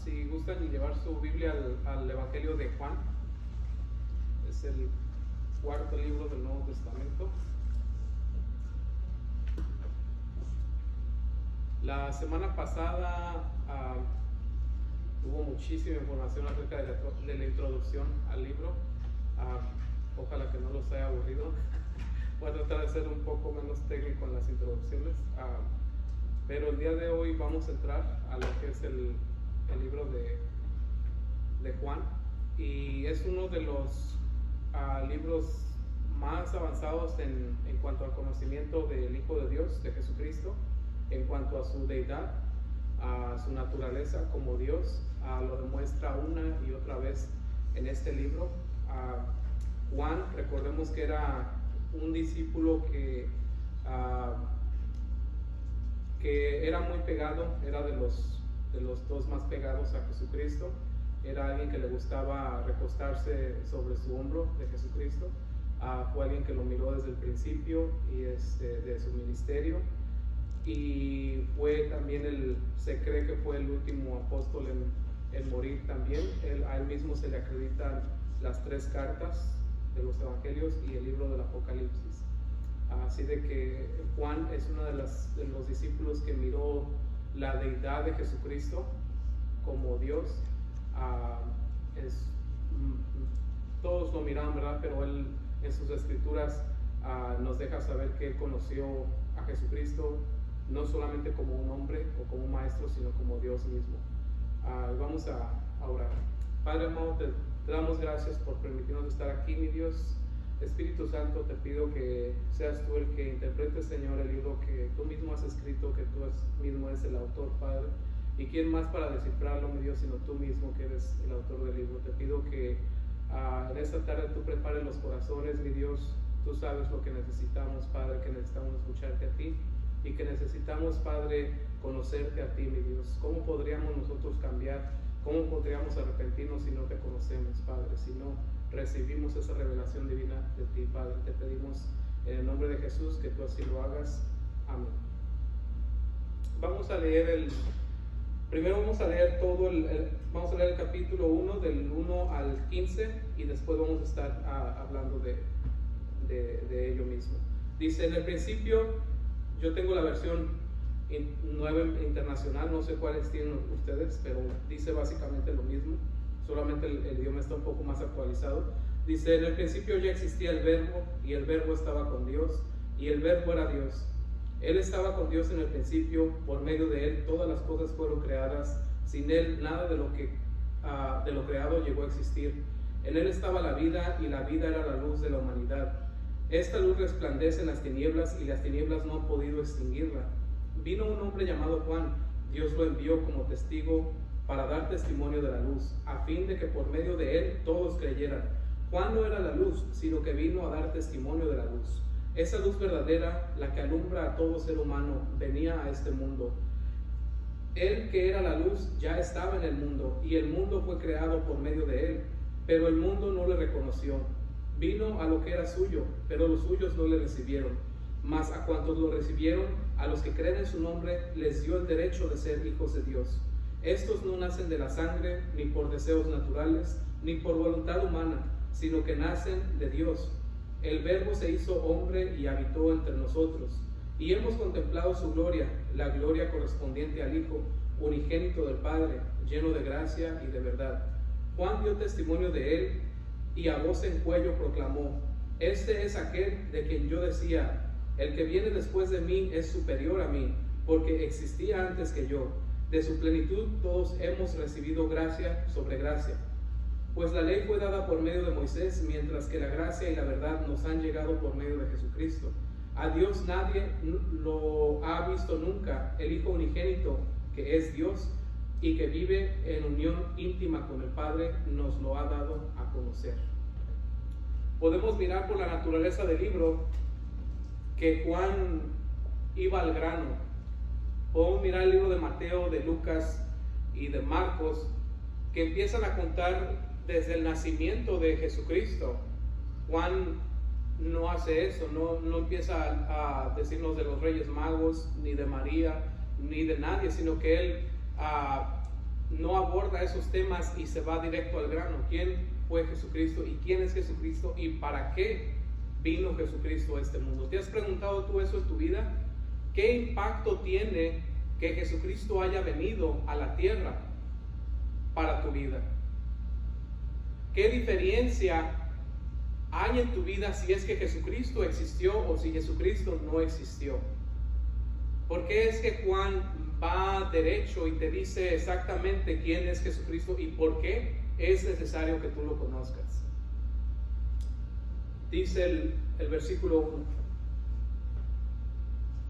si gustan, llevar su Biblia al Evangelio de Juan. Es el cuarto libro del Nuevo Testamento. La semana pasada hubo muchísima información acerca de la introducción al libro. Ojalá que no los haya aburrido. Voy a tratar de ser un poco menos técnico en las introducciones. Pero el día de hoy vamos a entrar a lo que es el libro de Juan, y es uno de los libros más avanzados en cuanto al conocimiento del Hijo de Dios, de Jesucristo, en cuanto a su deidad, a su naturaleza como Dios. Lo demuestra una y otra vez en este libro. Juan, recordemos que era un discípulo que era muy pegado, era de los dos más pegados a Jesucristo. Era alguien que le gustaba recostarse sobre su hombro de Jesucristo. Fue alguien que lo miró desde el principio y de su ministerio, y fue también se cree que fue el último apóstol en morir también. A él mismo se le acreditan las 3 cartas de los evangelios y el libro del Apocalipsis. Así de que Juan es uno de los discípulos que miró la deidad de Jesucristo como Dios. Todos lo miraban, ¿verdad? Pero él en sus escrituras nos deja saber que él conoció a Jesucristo no solamente como un hombre o como un maestro, sino como Dios mismo. Vamos a orar. Padre amado, te damos gracias por permitirnos estar aquí, mi Dios. Espíritu Santo, te pido que seas tú el que interprete, Señor, el libro que tú mismo has escrito, que tú mismo eres el autor, Padre. ¿Y quién más para descifrarlo, mi Dios, sino tú mismo, que eres el autor del libro? Te pido que en esta tarde tú prepares los corazones, mi Dios. Tú sabes lo que necesitamos, Padre, que necesitamos escucharte a ti, y que necesitamos, Padre, conocerte a ti, mi Dios. ¿Cómo podríamos nosotros cambiar? ¿Cómo podríamos arrepentirnos si no te conocemos, Padre? Si no recibimos esa revelación divina de ti, Padre. Te pedimos en el nombre de Jesús que tú así lo hagas. Amén. Vamos a leer primero vamos a leer vamos a leer el capítulo 1 del 1 al 15, y después vamos a estar hablando de ello mismo. Dice: en el principio, yo tengo la versión nueva internacional, no sé cuáles tienen ustedes, pero dice básicamente lo mismo, solamente el idioma está un poco más actualizado. Dice: en el principio ya existía el verbo, y el verbo estaba con Dios, y el verbo era Dios. Él estaba con Dios en el principio. Por medio de él todas las cosas fueron creadas. Sin él nada de lo creado llegó a existir. En él estaba la vida, y la vida era la luz de la humanidad. Esta luz resplandece en las tinieblas, y las tinieblas no han podido extinguirla. Vino un hombre llamado Juan. Dios lo envió como testigo para dar testimonio de la luz, a fin de que por medio de él todos creyeran. Juan no era la luz, sino que vino a dar testimonio de la luz. Esa luz verdadera, la que alumbra a todo ser humano, venía a este mundo. Él, que era la luz, ya estaba en el mundo, y el mundo fue creado por medio de él, pero el mundo no le reconoció. Vino a lo que era suyo, pero los suyos no le recibieron. Mas a cuantos lo recibieron, a los que creen en su nombre, les dio el derecho de ser hijos de Dios. Estos no nacen de la sangre, ni por deseos naturales, ni por voluntad humana, sino que nacen de Dios. El Verbo se hizo hombre y habitó entre nosotros, y hemos contemplado su gloria, la gloria correspondiente al Hijo unigénito del Padre, lleno de gracia y de verdad. Juan dio testimonio de él, y a voz en cuello proclamó: este es aquel de quien yo decía, el que viene después de mí es superior a mí, porque existía antes que yo. De su plenitud todos hemos recibido gracia sobre gracia. Pues la ley fue dada por medio de Moisés, mientras que la gracia y la verdad nos han llegado por medio de Jesucristo. A Dios nadie lo ha visto nunca. El Hijo unigénito, que es Dios y que vive en unión íntima con el Padre, nos lo ha dado a conocer. Podemos mirar por la naturaleza del libro que Juan iba al grano. Podemos mirar el libro de Mateo, de Lucas y de Marcos, que empiezan a contar desde el nacimiento de Jesucristo. Juan no hace eso, no empieza a decirnos de los Reyes Magos, ni de María, ni de nadie, sino que él no aborda esos temas y se va directo al grano. ¿Quién fue Jesucristo y quién es Jesucristo y para qué vino Jesucristo a este mundo? ¿Te has preguntado tú eso en tu vida? ¿Qué impacto tiene que Jesucristo haya venido a la tierra para tu vida? ¿Qué diferencia hay en tu vida si es que Jesucristo existió o si Jesucristo no existió? ¿Por qué es que Juan va derecho y te dice exactamente quién es Jesucristo y por qué es necesario que tú lo conozcas? Dice el versículo 1.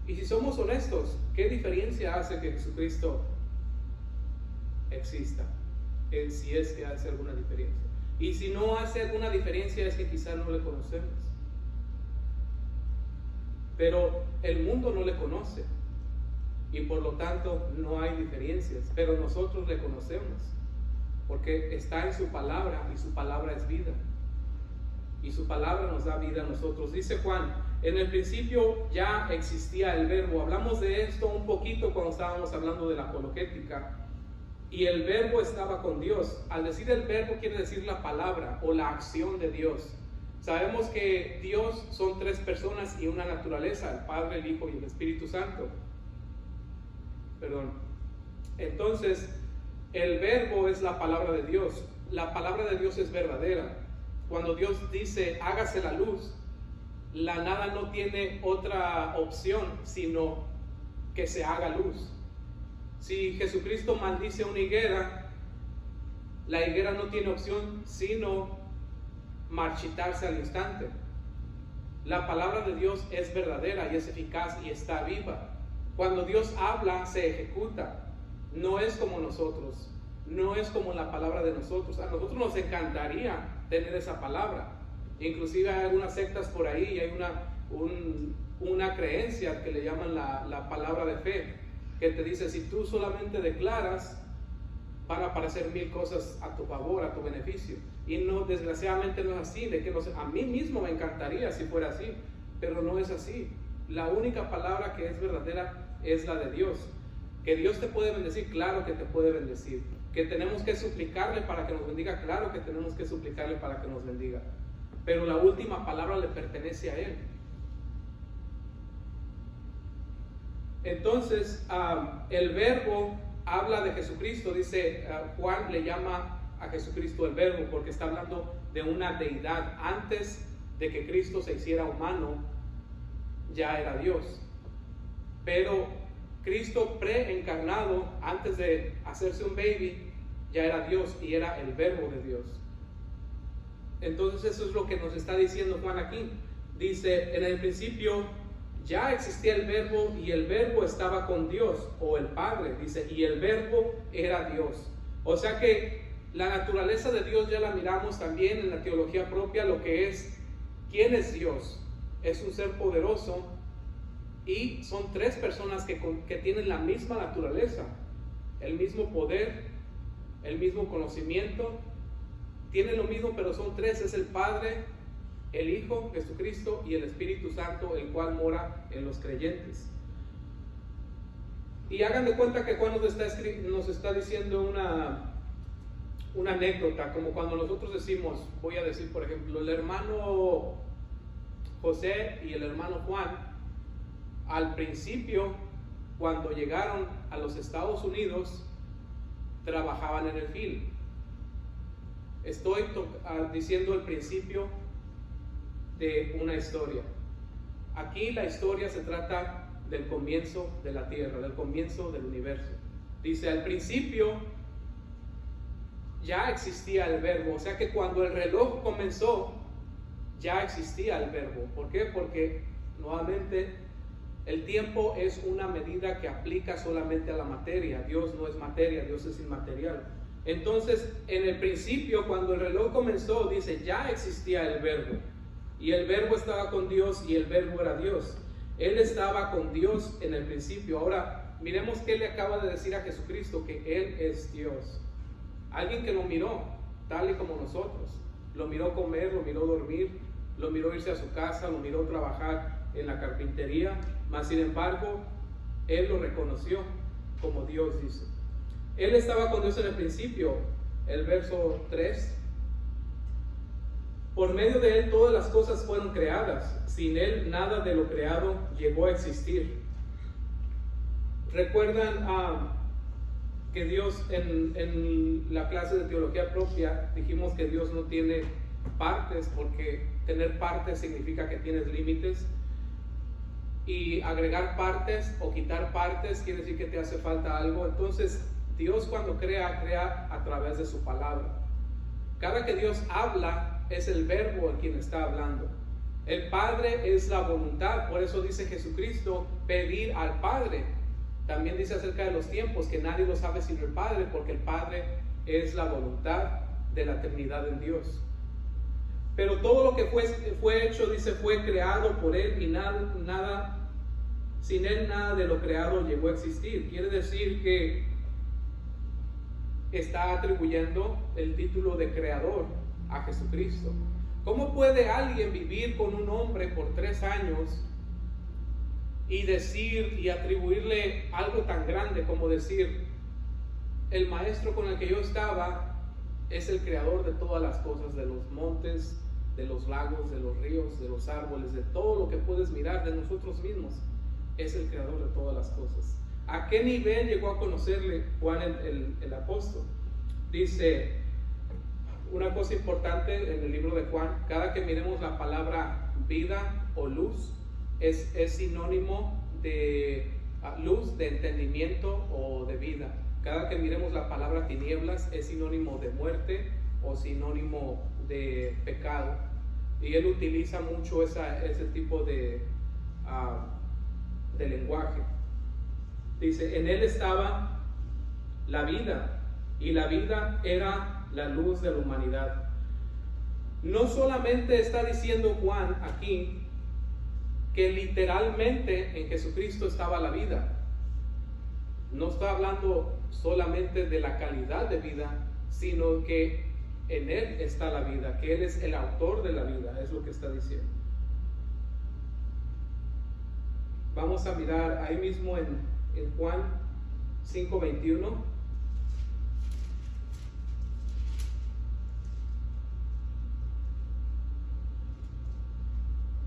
Y si somos honestos, ¿qué diferencia hace que Jesucristo exista? Si es que hace alguna diferencia. Y si no hace alguna diferencia es que quizás no le conocemos. Pero el mundo no le conoce. Y por lo tanto no hay diferencias. Pero nosotros le conocemos. Porque está en su palabra y su palabra es vida. Y su palabra nos da vida a nosotros. Dice Juan, en el principio ya existía el verbo. Hablamos de esto un poquito cuando estábamos hablando de la apologética. Y el verbo estaba con Dios. Al decir el verbo quiere decir la palabra o la acción de Dios. Sabemos que Dios son tres personas y una naturaleza, el Padre, el Hijo y el Espíritu Santo. Entonces, el verbo es la palabra de Dios. La palabra de Dios es verdadera. Cuando Dios dice, hágase la luz, la nada no tiene otra opción sino que se haga luz. Si Jesucristo maldice una higuera, la higuera no tiene opción sino marchitarse al instante. La palabra de Dios es verdadera y es eficaz y está viva. Cuando Dios habla, se ejecuta. No es como nosotros, no es como la palabra de nosotros. A nosotros nos encantaría tener esa palabra. Inclusive hay algunas sectas por ahí y hay una creencia que le llaman la palabra de fe, que te dice, si tú solamente declaras, van a aparecer 1000 cosas a tu favor, a tu beneficio. Y no, desgraciadamente no es así. A mí mismo me encantaría si fuera así, pero no es así. La única palabra que es verdadera es la de Dios. Que Dios te puede bendecir, claro que te puede bendecir. Que tenemos que suplicarle para que nos bendiga, claro que tenemos que suplicarle para que nos bendiga. Pero la última palabra le pertenece a Él. Entonces, el verbo habla de Jesucristo. Dice, Juan le llama a Jesucristo el verbo porque está hablando de una deidad. Antes de que Cristo se hiciera humano, ya era Dios. Pero Cristo preencarnado, antes de hacerse un baby, ya era Dios y era el verbo de Dios. Entonces eso es lo que nos está diciendo Juan aquí. Dice, en el principio ya existía el verbo y el verbo estaba con Dios, o el Padre, dice, y el verbo era Dios. O sea que la naturaleza de Dios ya la miramos también en la teología propia, lo que es, ¿quién es Dios? Es un ser poderoso y son tres personas que tienen la misma naturaleza, el mismo poder, el mismo conocimiento, tienen lo mismo, pero son tres, es el Padre, el Hijo, Jesucristo, y el Espíritu Santo, el cual mora en los creyentes. Y hagan de cuenta que Juan nos está diciendo una anécdota, como cuando nosotros decimos, voy a decir por ejemplo, el hermano José y el hermano Juan, al principio, cuando llegaron a los Estados Unidos, trabajaban en el film. Estoy diciendo el principio de una historia. Aquí la historia se trata del comienzo de la tierra, del comienzo del universo. Dice, al principio ya existía el verbo, o sea que cuando el reloj comenzó, ya existía el verbo. ¿Por qué? Porque nuevamente el tiempo es una medida que aplica solamente a la materia. Dios no es materia, Dios es inmaterial. Entonces, en el principio, cuando el reloj comenzó, dice, ya existía el verbo. Y el verbo estaba con Dios y el verbo era Dios. Él estaba con Dios en el principio. Ahora, miremos qué le acaba de decir a Jesucristo, que Él es Dios. Alguien que lo miró, tal y como nosotros. Lo miró comer, lo miró dormir, lo miró irse a su casa, lo miró trabajar en la carpintería. Mas, sin embargo, Él lo reconoció como Dios, dice. Él estaba con Dios en el principio, el verso 3. Por medio de Él todas las cosas fueron creadas. Sin Él nada de lo creado llegó a existir. ¿Recuerdan que Dios en la clase de teología propia dijimos que Dios no tiene partes, porque tener partes significa que tienes límites? Y agregar partes o quitar partes quiere decir que te hace falta algo. Entonces Dios cuando crea a través de su palabra. Cada que Dios habla es el verbo el quien está hablando. El Padre es la voluntad, por eso dice Jesucristo, pedir al Padre. También dice acerca de los tiempos que nadie lo sabe sino el Padre, porque el Padre es la voluntad de la eternidad en Dios. Pero todo lo que fue hecho, dice, fue creado por Él, y sin Él nada de lo creado llegó a existir. Quiere decir que está atribuyendo el título de creador a Jesucristo. ¿Cómo puede alguien vivir con un hombre por 3 años y decir y atribuirle algo tan grande como decir, el maestro con el que yo estaba es el creador de todas las cosas, de los montes, de los lagos, de los ríos, de los árboles, de todo lo que puedes mirar, de nosotros mismos? Es el creador de todas las cosas. ¿A qué nivel llegó a conocerle Juan el apóstol? Dice una cosa importante en el libro de Juan: cada que miremos la palabra vida o luz, es sinónimo de luz, de entendimiento o de vida. Cada que miremos la palabra tinieblas es sinónimo de muerte o sinónimo de pecado. Y él utiliza mucho ese tipo de lenguaje. Dice, en él estaba la vida, y la vida era la luz de la humanidad. No solamente está diciendo Juan aquí que literalmente en Jesucristo estaba la vida. No está hablando solamente de la calidad de vida, sino que en Él está la vida, que Él es el autor de la vida, es lo que está diciendo. Vamos a mirar ahí mismo en Juan 5:21.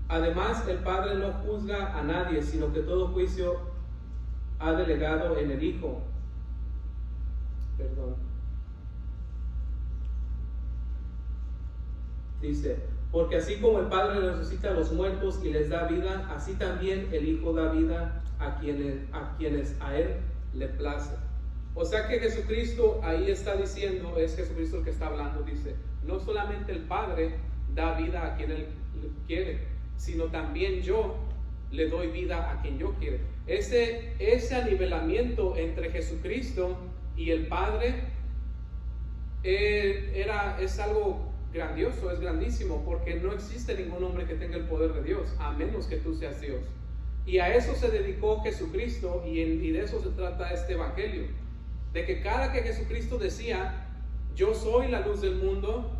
Además, el Padre no juzga a nadie, sino que todo juicio ha delegado en el Hijo. Dice, porque así como el Padre resucita a los muertos y les da vida, así también el Hijo da vida a quienes a Él le place. O sea que Jesucristo ahí está diciendo, es Jesucristo el que está hablando, dice, no solamente el Padre da vida a quien Él quiere, sino también yo le doy vida a quien yo quiero. Ese anivelamiento entre Jesucristo y el Padre es algo grandioso, es grandísimo, porque no existe ningún hombre que tenga el poder de Dios, a menos que tú seas Dios. Y a eso se dedicó Jesucristo, y de eso se trata este evangelio, de que cada que Jesucristo decía, yo soy la luz del mundo,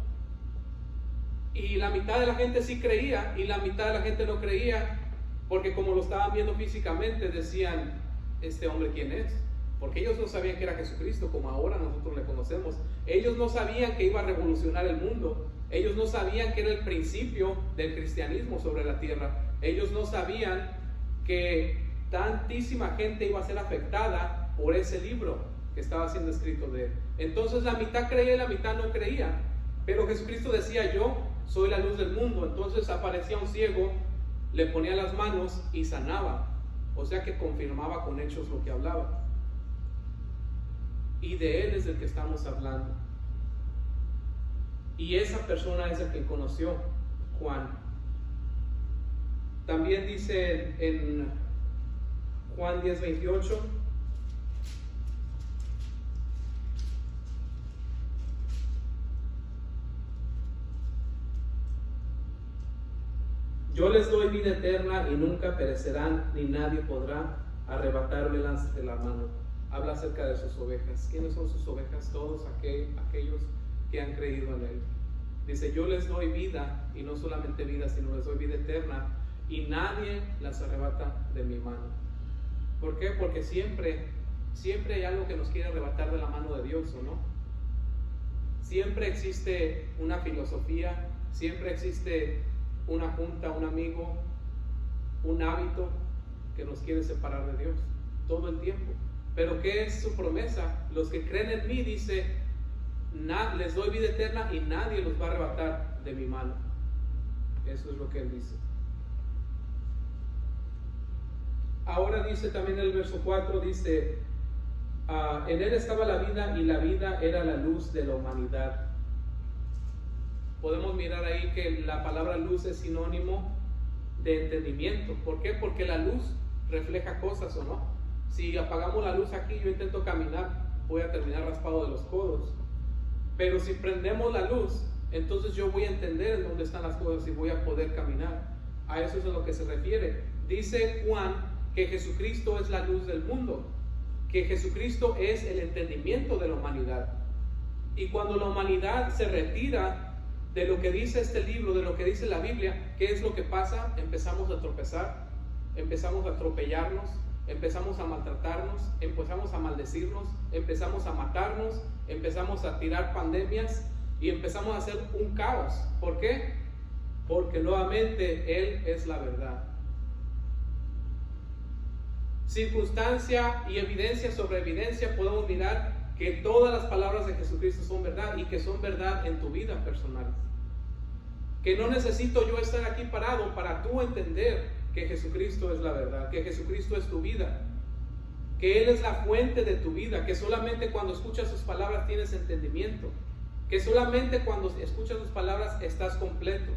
y la mitad de la gente sí creía, y la mitad de la gente no creía, porque como lo estaban viendo físicamente, decían, ¿este hombre quién es? Porque ellos no sabían que era Jesucristo como ahora nosotros le conocemos. Ellos no sabían que iba a revolucionar el mundo. Ellos no sabían que era el principio del cristianismo sobre la tierra. Ellos no sabían que tantísima gente iba a ser afectada por ese libro que estaba siendo escrito de él. Entonces la mitad creía y la mitad no creía. Pero Jesucristo decía, yo soy la luz del mundo. Entonces aparecía un ciego, le ponía las manos y sanaba. O sea que confirmaba con hechos lo que hablaba. Y de Él es del que estamos hablando. Y esa persona es el que conoció Juan. También dice en Juan 10:28, yo les doy vida eterna y nunca perecerán, ni nadie podrá arrebatármelas de la mano. Habla acerca de sus ovejas. ¿Quiénes son sus ovejas? Todos aquellos que han creído en Él. Dice, yo les doy vida, y no solamente vida, sino les doy vida eterna, y nadie las arrebata de mi mano. ¿Por qué? Porque siempre siempre hay algo que nos quiere arrebatar de la mano de Dios, ¿o no? Siempre existe una filosofía, siempre existe una junta, un amigo, un hábito que nos quiere separar de Dios todo el tiempo. Pero ¿qué es su promesa? Los que creen en mí, dice, les doy vida eterna y nadie los va a arrebatar de mi mano. Eso es lo que él dice. Ahora dice también el verso 4, dice, en él estaba la vida y la vida era la luz de la humanidad. Podemos mirar ahí que la palabra luz es sinónimo de entendimiento. ¿Por qué? Porque la luz refleja cosas, ¿o no? Si apagamos la luz aquí, yo intento caminar, voy a terminar raspado de los codos. Pero si prendemos la luz, entonces yo voy a entender en dónde están las cosas y voy a poder caminar. A eso es a lo que se refiere. Dice Juan que Jesucristo es la luz del mundo, que Jesucristo es el entendimiento de la humanidad. Y cuando la humanidad se retira de lo que dice este libro, de lo que dice la Biblia, ¿qué es lo que pasa? Empezamos a tropezar, empezamos a atropellarnos, empezamos a maltratarnos, empezamos a maldecirnos, empezamos a matarnos, empezamos a tirar pandemias y empezamos a hacer un caos. ¿Por qué? Porque nuevamente Él es la verdad. Circunstancia y evidencia sobre evidencia podemos mirar que todas las palabras de Jesucristo son verdad y que son verdad en tu vida personal. Que no necesito yo estar aquí parado para tú entender que Jesucristo es la verdad, que Jesucristo es tu vida, que Él es la fuente de tu vida, que solamente cuando escuchas sus palabras tienes entendimiento, que solamente cuando escuchas sus palabras estás completo.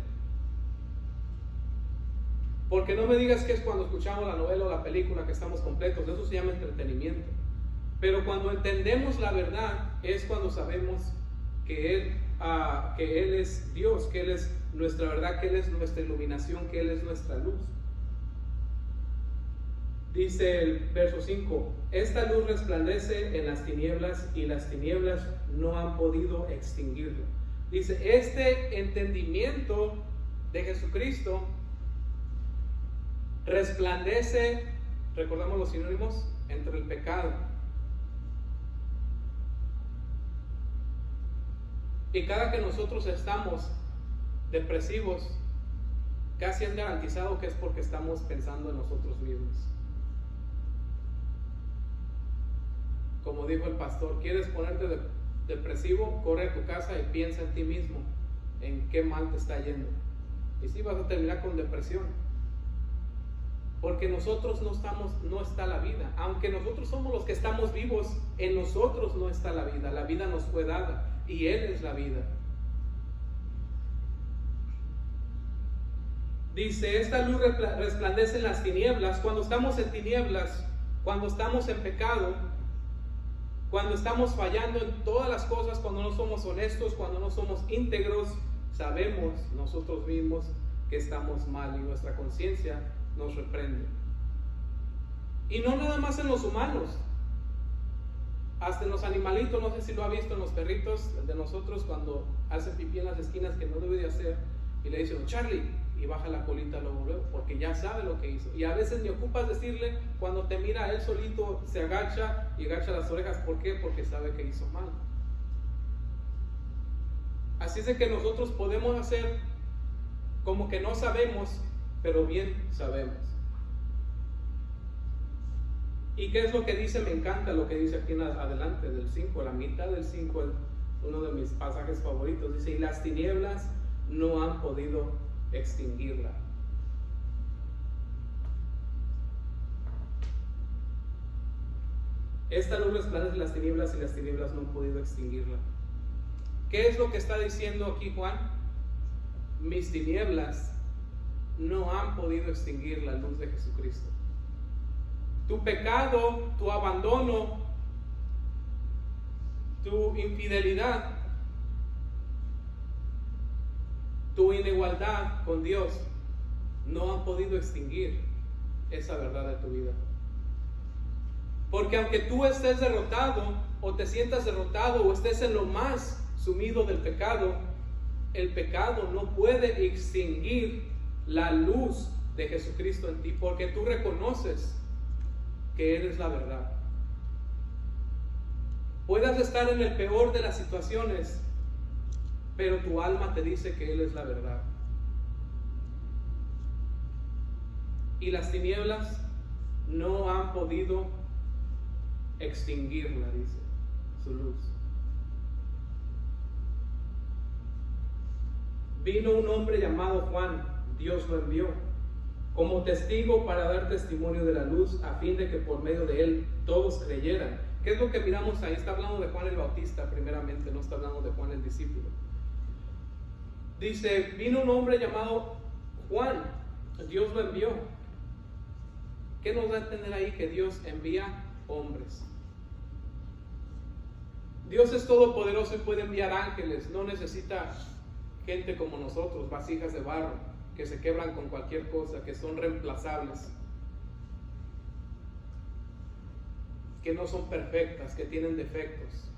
Porque no me digas que es cuando escuchamos la novela o la película que estamos completos, eso se llama entretenimiento. Pero cuando entendemos la verdad es cuando sabemos que Él es Dios, que Él es nuestra verdad, que Él es nuestra iluminación, que Él es nuestra luz. Dice el verso 5, esta luz resplandece en las tinieblas y las tinieblas no han podido extinguirla. Dice, este entendimiento de Jesucristo resplandece, recordamos los sinónimos, entre el pecado. Y cada que nosotros estamos depresivos, casi es garantizado que es porque estamos pensando en nosotros mismos. Como dijo el pastor, ¿quieres ponerte depresivo? Corre a tu casa y piensa en ti mismo, en qué mal te está yendo. Y sí vas a terminar con depresión. Porque nosotros no está la vida. Aunque nosotros somos los que estamos vivos, en nosotros no está la vida. La vida nos fue dada y Él es la vida. Dice, esta luz resplandece en las tinieblas. Cuando estamos en tinieblas, cuando estamos en pecado, cuando estamos fallando en todas las cosas, cuando no somos honestos, cuando no somos íntegros, sabemos nosotros mismos que estamos mal y nuestra conciencia nos reprende. Y no nada más en los humanos, hasta en los animalitos. No sé si lo ha visto en los perritos de nosotros cuando hacen pipí en las esquinas que no debe de hacer y le dicen Charlie y baja la colita luego, porque ya sabe lo que hizo. Y a veces ni ocupas decirle, cuando te mira él solito se agacha y agacha las orejas. ¿Por qué? Porque sabe que hizo mal. Así es de que nosotros podemos hacer como que no sabemos, pero bien sabemos. ¿Y qué es lo que dice? Me encanta lo que dice aquí en adelante del 5, la mitad del 5, uno de mis pasajes favoritos. Dice, y las tinieblas no han podido extinguirla. Esta luz resplandece en las tinieblas y las tinieblas no han podido extinguirla. ¿Qué es lo que está diciendo aquí Juan? Mis tinieblas no han podido extinguir la luz de Jesucristo. Tu pecado, tu abandono, tu infidelidad, tu inigualdad con Dios no han podido extinguir esa verdad de tu vida. Porque aunque tú estés derrotado o te sientas derrotado o estés en lo más sumido del pecado, el pecado no puede extinguir la luz de Jesucristo en ti, porque tú reconoces que Él es la verdad. Puedas estar en el peor de las situaciones, pero tu alma te dice que Él es la verdad. Y las tinieblas no han podido extinguirla, dice, su luz. Vino un hombre llamado Juan, Dios lo envió, como testigo para dar testimonio de la luz, a fin de que por medio de él todos creyeran. ¿Qué es lo que miramos ahí? Está hablando de Juan el Bautista primeramente, no está hablando de Juan el discípulo. Dice, vino un hombre llamado Juan, Dios lo envió. ¿Qué nos da a entender ahí? Que Dios envía hombres. Dios es todopoderoso y puede enviar ángeles, no necesita gente como nosotros, vasijas de barro, que se quebran con cualquier cosa, que son reemplazables, que no son perfectas, que tienen defectos.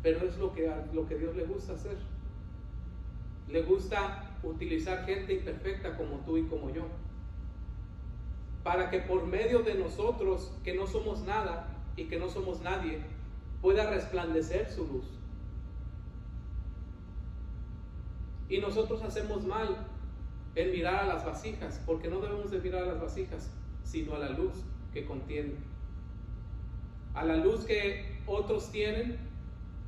Pero es lo que Dios le gusta hacer. Le gusta utilizar gente imperfecta como tú y como yo, para que por medio de nosotros, que no somos nada y que no somos nadie, pueda resplandecer su luz. Y nosotros hacemos mal en mirar a las vasijas, porque no debemos de mirar a las vasijas, sino a la luz que contienen, a la luz que otros tienen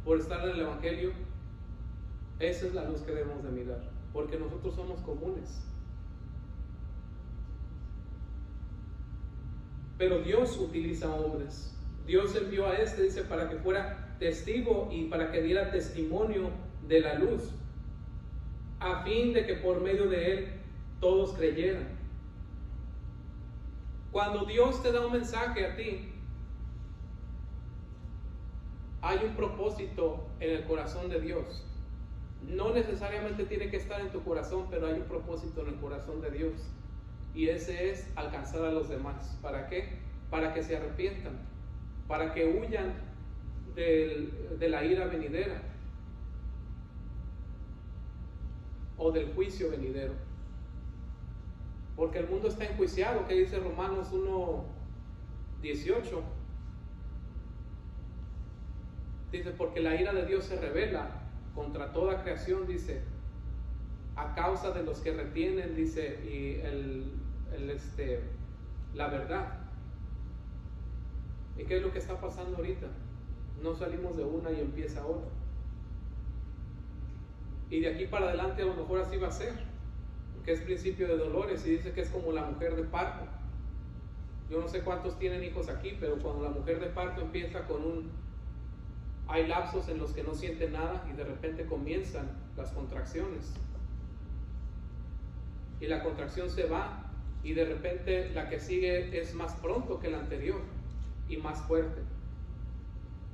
por estar en el Evangelio. Esa es la luz que debemos de mirar, porque nosotros somos comunes. Pero Dios utiliza hombres. Dios envió a dice, para que fuera testigo y para que diera testimonio de la luz, a fin de que por medio de él todos creyeran. Cuando Dios te da un mensaje a ti, hay un propósito en el corazón de Dios. No necesariamente tiene que estar en tu corazón, pero hay un propósito en el corazón de Dios. Y ese es alcanzar a los demás. ¿Para qué? Para que se arrepientan, para que huyan de la ira venidera o del juicio venidero. Porque el mundo está enjuiciado, que dice Romanos 1:18. Dice, porque la ira de Dios se revela contra toda creación, dice, a causa de los que retienen, dice, y la verdad. ¿Y qué es lo que está pasando ahorita? No salimos de una y empieza otra. Y de aquí para adelante a lo mejor así va a ser, porque es principio de dolores, y dice que es como la mujer de parto. Yo no sé cuántos tienen hijos aquí, pero cuando la mujer de parto empieza hay lapsos en los que no siente nada y de repente comienzan las contracciones. Y la contracción se va y de repente la que sigue es más pronto que la anterior y más fuerte.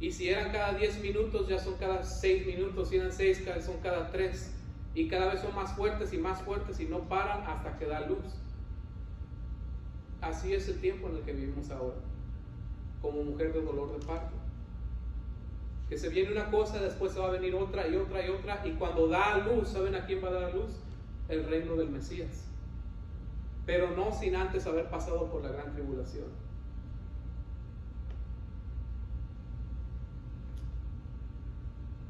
Y si eran cada 10 minutos, ya son cada 6 minutos, si eran 6, son cada 3. Y cada vez son más fuertes y no paran hasta que da luz. Así es el tiempo en el que vivimos ahora, como mujer de dolor de parto. Que se viene una cosa, después se va a venir otra y otra y otra, y cuando da luz, ¿saben a quién va a dar luz? El reino del Mesías. Pero no sin antes haber pasado por la gran tribulación.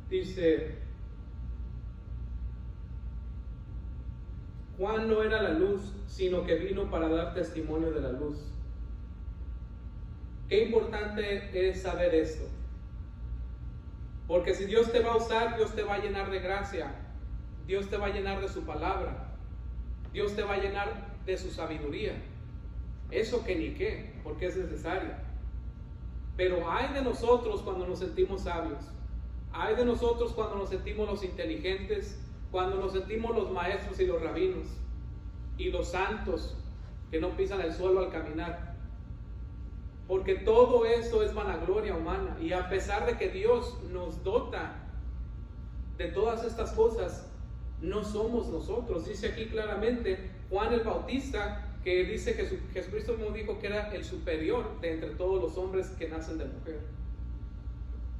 Dice, Juan no era la luz, sino que vino para dar testimonio de la luz. Qué importante es saber esto. Porque si Dios te va a usar, Dios te va a llenar de gracia, Dios te va a llenar de su palabra, Dios te va a llenar de su sabiduría. Eso que ni qué, porque es necesario. Pero hay de nosotros cuando nos sentimos sabios, hay de nosotros cuando nos sentimos los inteligentes, cuando nos sentimos los maestros y los rabinos y los santos que no pisan el suelo al caminar. Porque todo eso es vanagloria humana, y a pesar de que Dios nos dota de todas estas cosas, no somos nosotros. Dice aquí claramente Juan el Bautista, que dice que Jesucristo mismo dijo que era el superior de entre todos los hombres que nacen de mujer.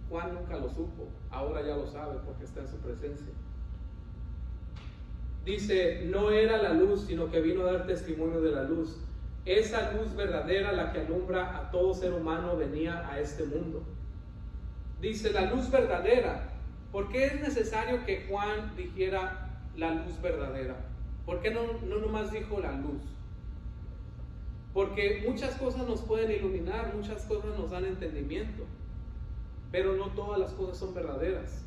Juan nunca lo supo, ahora ya lo sabe porque está en su presencia. Dice, no era la luz, sino que vino a dar testimonio de la luz. Esa luz verdadera, la que alumbra a todo ser humano, venía a este mundo. Dice la luz verdadera. ¿Por qué es necesario que Juan dijera la luz verdadera? ¿Por qué no nomás dijo la luz? Porque muchas cosas nos pueden iluminar, muchas cosas nos dan entendimiento, pero no todas las cosas son verdaderas.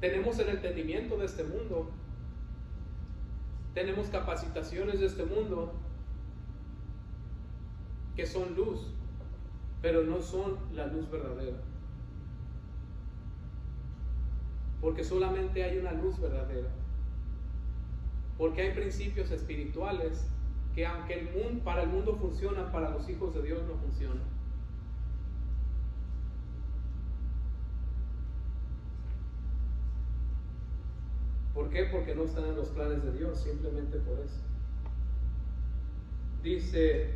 Tenemos el entendimiento de este mundo, tenemos capacitaciones de este mundo que son luz, pero no son la luz verdadera. Porque solamente hay una luz verdadera. Porque hay principios espirituales que aunque para el mundo funcionan, para los hijos de Dios no funcionan. ¿Por qué? Porque no están en los planes de Dios, simplemente por eso. Dice,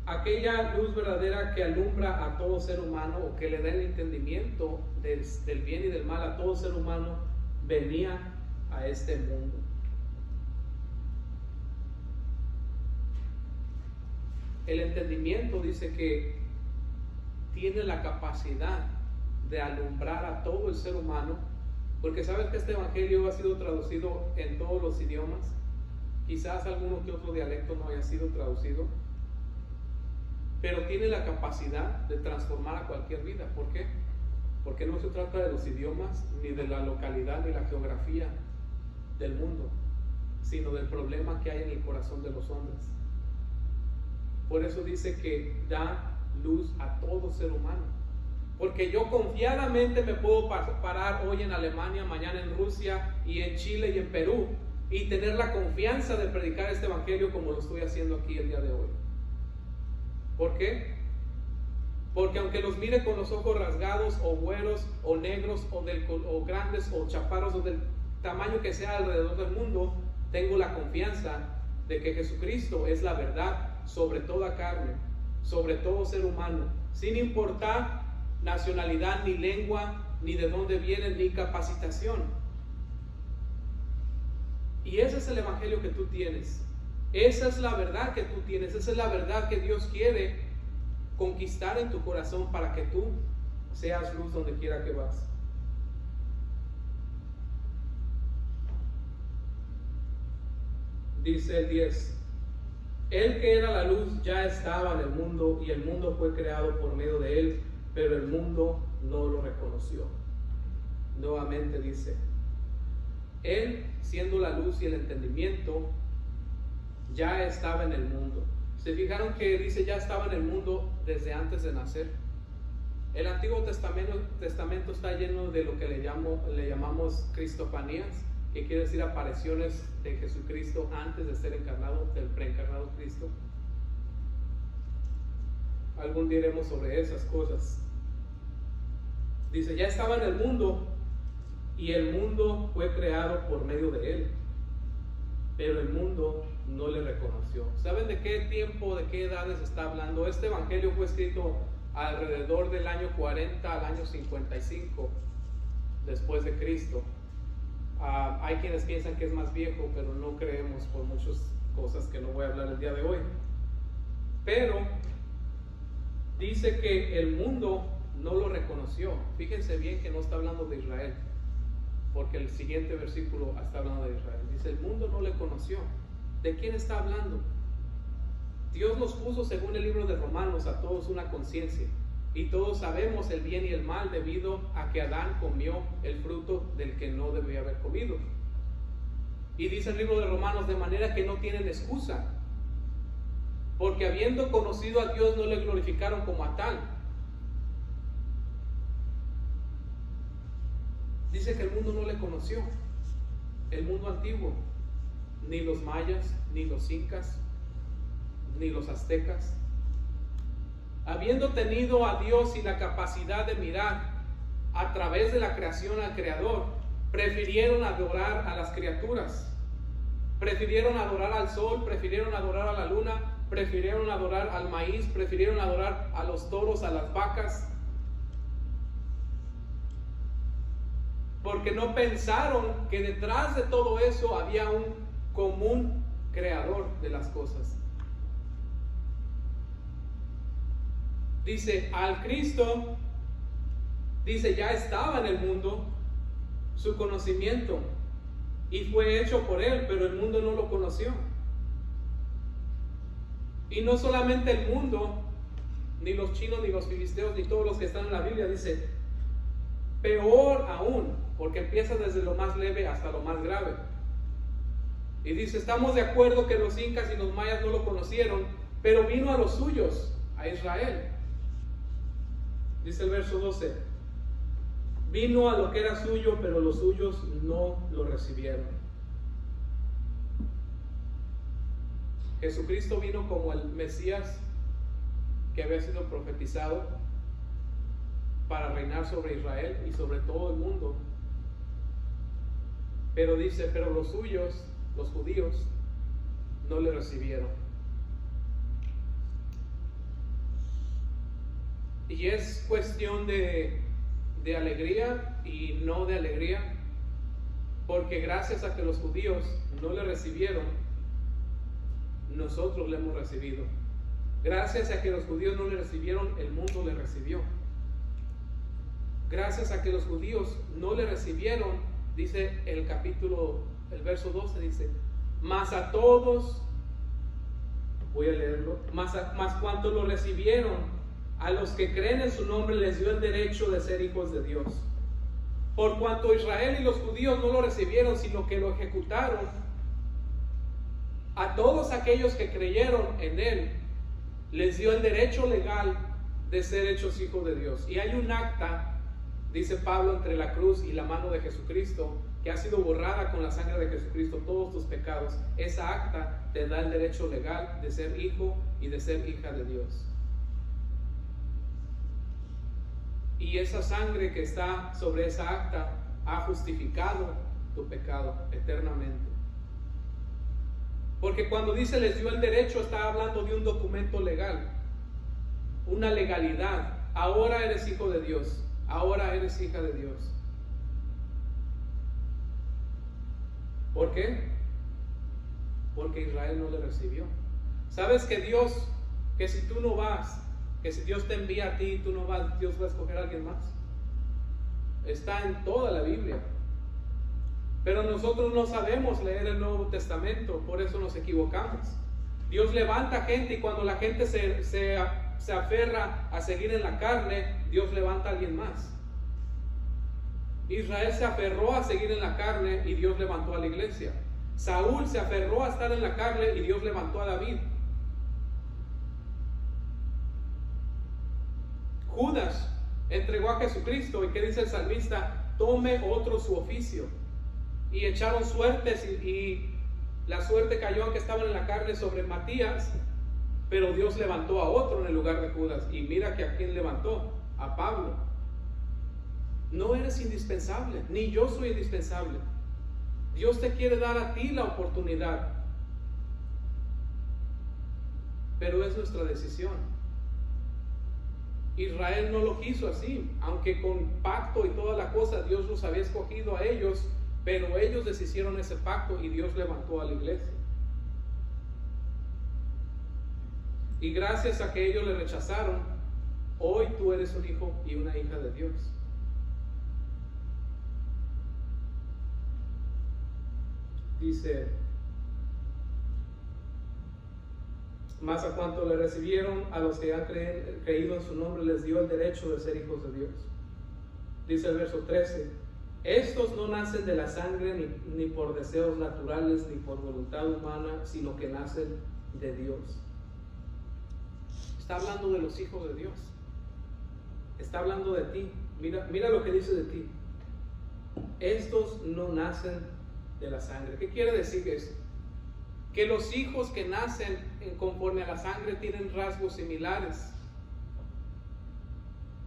aquella luz verdadera que alumbra a todo ser humano, o que le da el entendimiento del bien y del mal a todo ser humano, venía a este mundo. El entendimiento dice que tiene la capacidad de alumbrar a todo el ser humano, porque sabes que este evangelio ha sido traducido en todos los idiomas. Quizás alguno que otro dialecto no haya sido traducido, pero tiene la capacidad de transformar a cualquier vida. ¿Por qué? Porque no se trata de los idiomas, ni de la localidad, ni la geografía del mundo, sino del problema que hay en el corazón de los hombres. Por eso dice que da luz a todo ser humano. Porque yo confiadamente me puedo parar hoy en Alemania, mañana en Rusia y en Chile y en Perú, y tener la confianza de predicar este evangelio como lo estoy haciendo aquí el día de hoy. ¿Por qué? Porque aunque los mire con los ojos rasgados, o güeros, o negros, o grandes, o chaparros, o del tamaño que sea alrededor del mundo, tengo la confianza de que Jesucristo es la verdad sobre toda carne, sobre todo ser humano, sin importar nacionalidad, ni lengua, ni de dónde vienen, ni capacitación. Y ese es el evangelio que tú tienes. Esa es la verdad que tú tienes. Esa es la verdad que Dios quiere conquistar en tu corazón para que tú seas luz donde quiera que vas. Dice el 10: Él que era la luz ya estaba en el mundo, y el mundo fue creado por medio de él, pero el mundo no lo reconoció. Nuevamente dice, Él, siendo la luz y el entendimiento, ya estaba en el mundo. ¿Se fijaron que dice ya estaba en el mundo desde antes de nacer? El Antiguo Testamento está lleno de lo que le llamamos cristofanías, que quiere decir apariciones de Jesucristo antes de ser encarnado, del preencarnado Cristo. Algún día diremos sobre esas cosas. Dice, ya estaba en el mundo, y el mundo fue creado por medio de él, pero el mundo no le reconoció. ¿Saben de qué tiempo, de qué edades está hablando? Este evangelio fue escrito alrededor del año 40 al año 55 después de Cristo. Hay quienes piensan que es más viejo, pero no creemos por muchas cosas que no voy a hablar el día de hoy. Pero dice que el mundo no lo reconoció. Fíjense bien que no está hablando de Israel, porque el siguiente versículo está hablando de Israel. Dice, el mundo no le conoció. ¿De quién está hablando? Dios nos puso, según el libro de Romanos, a todos una conciencia, y todos sabemos el bien y el mal debido a que Adán comió el fruto del que no debía haber comido. Y dice el libro de Romanos, de manera que no tienen excusa, porque habiendo conocido a Dios no le glorificaron como a tal. Dice que el mundo no le conoció, el mundo antiguo, ni los mayas, ni los incas, ni los aztecas. Habiendo tenido a Dios y la capacidad de mirar a través de la creación al Creador, prefirieron adorar a las criaturas, prefirieron adorar al sol, prefirieron adorar a la luna, prefirieron adorar al maíz, prefirieron adorar a los toros, a las vacas, porque no pensaron que detrás de todo eso había un común creador de las cosas. Dice, al Cristo, dice, ya estaba en el mundo su conocimiento y fue hecho por Él, pero el mundo no lo conoció. Y no solamente el mundo, ni los chinos, ni los filisteos, ni todos los que están en la Biblia, dice, peor aún, porque empieza desde lo más leve hasta lo más grave. Y dice, estamos de acuerdo que los incas y los mayas no lo conocieron, pero vino a los suyos, a Israel. Dice el verso 12, vino a lo que era suyo, pero los suyos no lo recibieron. Jesucristo vino como el Mesías que había sido profetizado para reinar sobre Israel y sobre todo el mundo. Pero dice, pero los suyos, los judíos, no le recibieron. Y es cuestión de alegría y no de alegría, porque gracias a que los judíos no le recibieron, nosotros le hemos recibido. Gracias a que los judíos no le recibieron, el mundo le recibió. Gracias a que los judíos no le recibieron, dice el verso 12 dice, mas a todos, voy a leerlo, mas cuanto lo recibieron, a los que creen en su nombre les dio el derecho de ser hijos de Dios. Por cuanto Israel y los judíos no lo recibieron, sino que lo ejecutaron, a todos aquellos que creyeron en Él, les dio el derecho legal de ser hechos hijos de Dios. Y hay un acta, dice Pablo, entre la cruz y la mano de Jesucristo, que ha sido borrada con la sangre de Jesucristo todos tus pecados. Esa acta te da el derecho legal de ser hijo y de ser hija de Dios. Y esa sangre que está sobre esa acta ha justificado tu pecado eternamente. Porque cuando dice les dio el derecho, está hablando de un documento legal, una legalidad. Ahora eres hijo de Dios, ahora eres hija de Dios. ¿Por qué? Porque Israel no le recibió. ¿Sabes que Dios, que si tú no vas, que si Dios te envía a ti y tú no vas, Dios va a escoger a alguien más? Está en toda la Biblia. Pero nosotros no sabemos leer el Nuevo Testamento, por eso nos equivocamos. Dios levanta gente y cuando la gente se aferra a seguir en la carne, Dios levanta a alguien más. Israel se aferró a seguir en la carne y Dios levantó a la iglesia. Saúl se aferró a estar en la carne y Dios levantó a David. Judas entregó a Jesucristo y ¿qué dice el salmista? Tome otro su oficio. Y echaron suertes y la suerte cayó, aunque estaban en la carne, sobre Matías, pero Dios levantó a otro en el lugar de Judas. Y mira que a quién levantó, a Pablo. No eres indispensable, ni yo soy indispensable. Dios te quiere dar a ti la oportunidad, pero es nuestra decisión. Israel no lo quiso así, aunque con pacto y toda la cosa Dios los había escogido a ellos, pero ellos deshicieron ese pacto y Dios levantó a la iglesia. Y gracias a que ellos le rechazaron, hoy tú eres un hijo y una hija de Dios. Dice, más a cuanto le recibieron, a los que han creído en su nombre les dio el derecho de ser hijos de Dios. Dice el verso 13, estos no nacen de la sangre ni por deseos naturales ni por voluntad humana, sino que nacen de Dios. Está hablando de los hijos de Dios. Está hablando de ti. Mira lo que dice de ti. Estos no nacen de la sangre. ¿Qué quiere decir eso? Que los hijos que nacen conforme a la sangre tienen rasgos similares.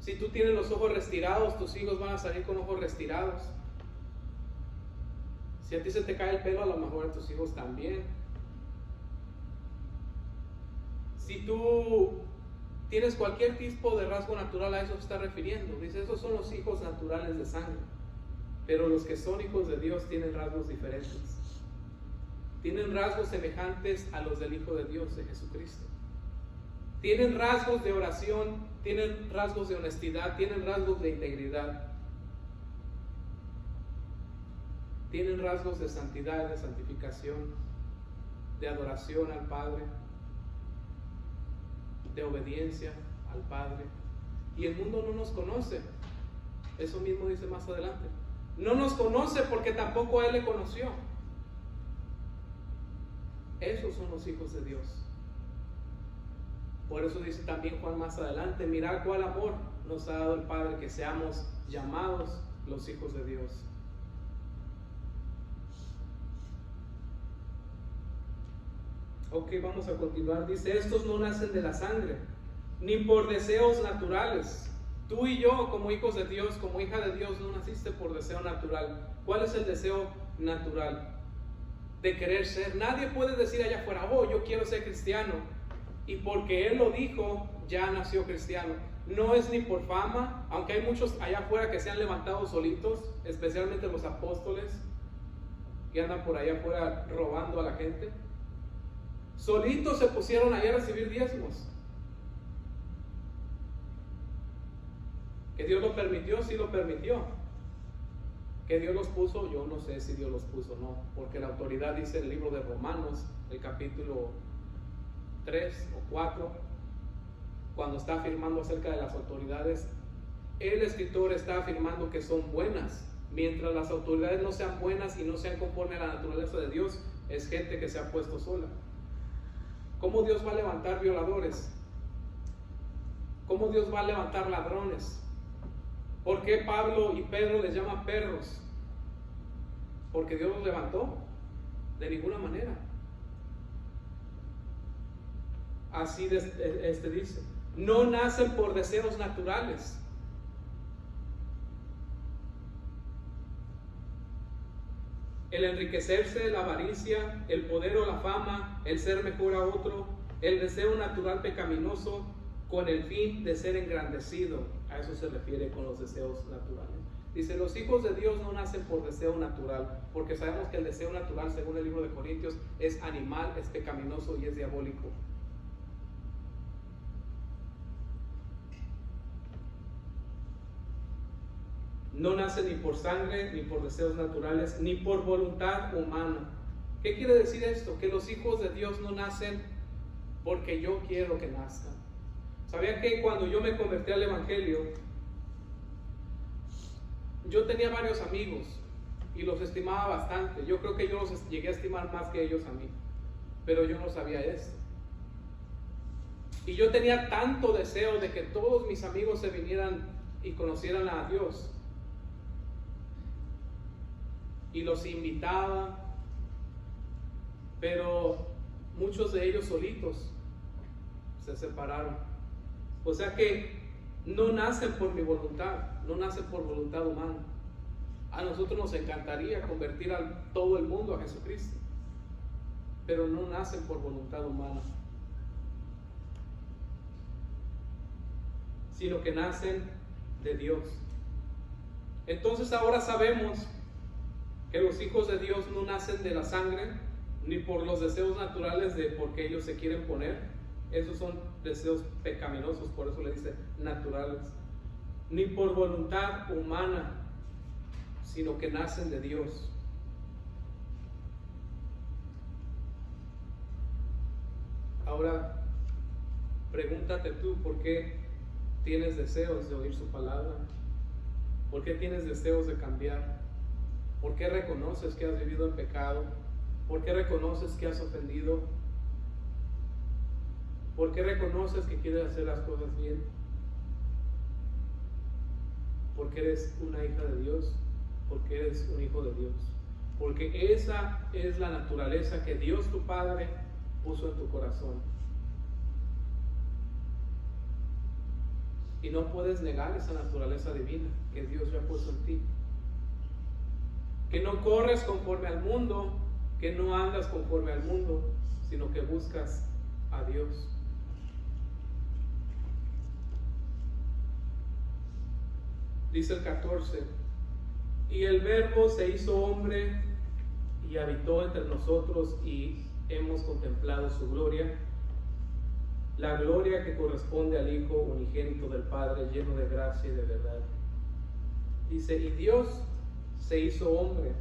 Si tú tienes los ojos retirados, tus hijos van a salir con ojos retirados. Si a ti se te cae el pelo, a lo mejor a tus hijos también. Si tú tienes cualquier tipo de rasgo natural, a eso se está refiriendo. Dice, esos son los hijos naturales de sangre. Pero los que son hijos de Dios tienen rasgos diferentes. Tienen rasgos semejantes a los del Hijo de Dios, de Jesucristo. Tienen rasgos de oración, tienen rasgos de honestidad, tienen rasgos de integridad, tienen rasgos de santidad, de santificación, de adoración al Padre, de obediencia al Padre. Y el mundo no nos conoce. Eso mismo dice más adelante. No nos conoce porque tampoco a Él le conoció. Esos son los hijos de Dios. Por eso dice también Juan más adelante: mirad cuál amor nos ha dado el Padre, que seamos llamados los hijos de Dios. Ok, vamos a continuar. Dice: estos no nacen de la sangre, ni por deseos naturales. Tú y yo, como hijos de Dios, como hija de Dios, no naciste por deseo natural. ¿Cuál es el deseo natural? De querer ser. Nadie puede decir allá afuera: oh, yo quiero ser cristiano, y porque Él lo dijo, ya nació cristiano. No es ni por fama, aunque hay muchos allá afuera que se han levantado solitos, especialmente los apóstoles, que andan por allá afuera robando a la gente. Solitos se pusieron allá a recibir diezmos. Que Dios lo permitió, sí lo permitió. Que Dios los puso, yo no sé si Dios los puso o no, porque la autoridad dice en el libro de Romanos, el capítulo 3 o 4, cuando está afirmando acerca de las autoridades, el escritor está afirmando que son buenas. Mientras las autoridades no sean buenas y no sean conforme a la naturaleza de Dios, es gente que se ha puesto sola. ¿Cómo Dios va a levantar violadores? ¿Cómo Dios va a levantar ladrones? ¿Por qué Pablo y Pedro les llaman perros? ¿Porque Dios los levantó? De ninguna manera. Así dice: no nacen por deseos naturales. El enriquecerse, la avaricia, el poder o la fama, el ser mejor a otro, el deseo natural pecaminoso con el fin de ser engrandecido. A eso se refiere con los deseos naturales. Dice: los hijos de Dios no nacen por deseo natural, porque sabemos que el deseo natural, según el libro de Corintios, es animal, es pecaminoso y es diabólico. No nace ni por sangre, ni por deseos naturales, ni por voluntad humana. ¿Qué quiere decir esto? Que los hijos de Dios no nacen porque yo quiero que nazcan. ¿Sabían que cuando yo me convertí al Evangelio, yo tenía varios amigos y los estimaba bastante? Yo creo que yo los llegué a estimar más que ellos a mí, pero yo no sabía esto. Y yo tenía tanto deseo de que todos mis amigos se vinieran y conocieran a Dios, y los invitaba, pero muchos de ellos solitos se separaron. O sea que no nacen por mi voluntad, no nacen por voluntad humana. A nosotros nos encantaría convertir a todo el mundo a Jesucristo, pero no nacen por voluntad humana, sino que nacen de Dios. Entonces ahora sabemos que los hijos de Dios no nacen de la sangre, ni por los deseos naturales de porque ellos se quieren poner. Esos son deseos pecaminosos, por eso le dice naturales. Ni por voluntad humana, sino que nacen de Dios. Ahora, pregúntate tú, ¿por qué tienes deseos de oír su palabra? ¿Por qué tienes deseos de cambiar? ¿Por qué reconoces que has vivido en pecado? ¿Por qué reconoces que has ofendido? ¿Por qué reconoces que quieres hacer las cosas bien? Porque eres una hija de Dios, porque eres un hijo de Dios. Porque esa es la naturaleza que Dios tu Padre puso en tu corazón. Y no puedes negar esa naturaleza divina que Dios ya puso en ti. Que no corres conforme al mundo, que no andas conforme al mundo, sino que buscas a Dios. Dice el 14: y el Verbo se hizo hombre y habitó entre nosotros, y hemos contemplado su gloria, la gloria que corresponde al Hijo unigénito del Padre, lleno de gracia y de verdad. Dice, y Dios se hizo hombre,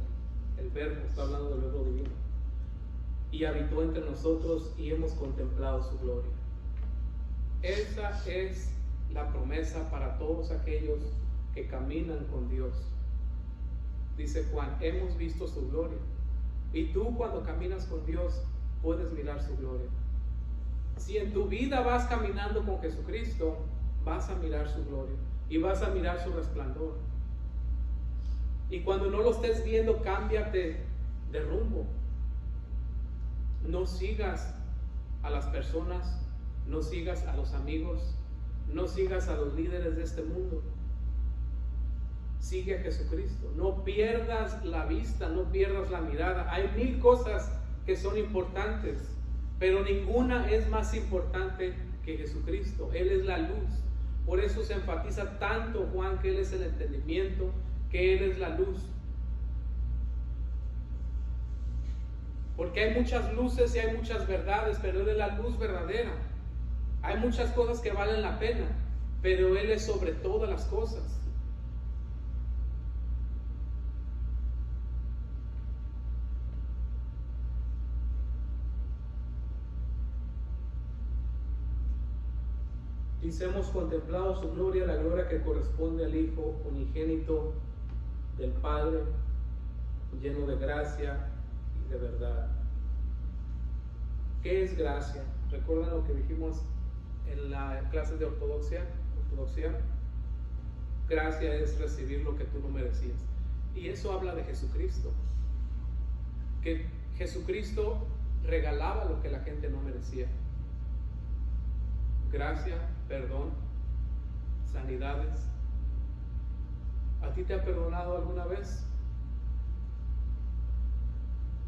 el Verbo, está hablando del Verbo divino, y habitó entre nosotros y hemos contemplado su gloria. Esa es la promesa para todos aquellos que caminan con Dios. Dice Juan, hemos visto su gloria. Y tú, cuando caminas con Dios, puedes mirar su gloria. Si en tu vida vas caminando con Jesucristo, vas a mirar su gloria y vas a mirar su resplandor. Y cuando no lo estés viendo, cámbiate de rumbo. No sigas a las personas, no sigas a los amigos, no sigas a los líderes de este mundo. Sigue a Jesucristo. No pierdas la vista, no pierdas la mirada. Hay 1000 cosas que son importantes, pero ninguna es más importante que Jesucristo. Él es la luz. Por eso se enfatiza tanto Juan que Él es el entendimiento, que Él es la luz. Porque hay muchas luces y hay muchas verdades, pero Él es la luz verdadera. Hay muchas cosas que valen la pena, pero Él es sobre todas las cosas. Dice, hemos contemplado su gloria, la gloria que corresponde al Hijo unigénito del Padre, lleno de gracia y de verdad. ¿Qué es gracia? ¿Recuerdan lo que dijimos en la clase de ortodoxia? Gracia es recibir lo que tú no merecías. Y eso habla de Jesucristo. Que Jesucristo regalaba lo que la gente no merecía. Gracia, perdón, sanidades. ¿A ti te ha perdonado alguna vez?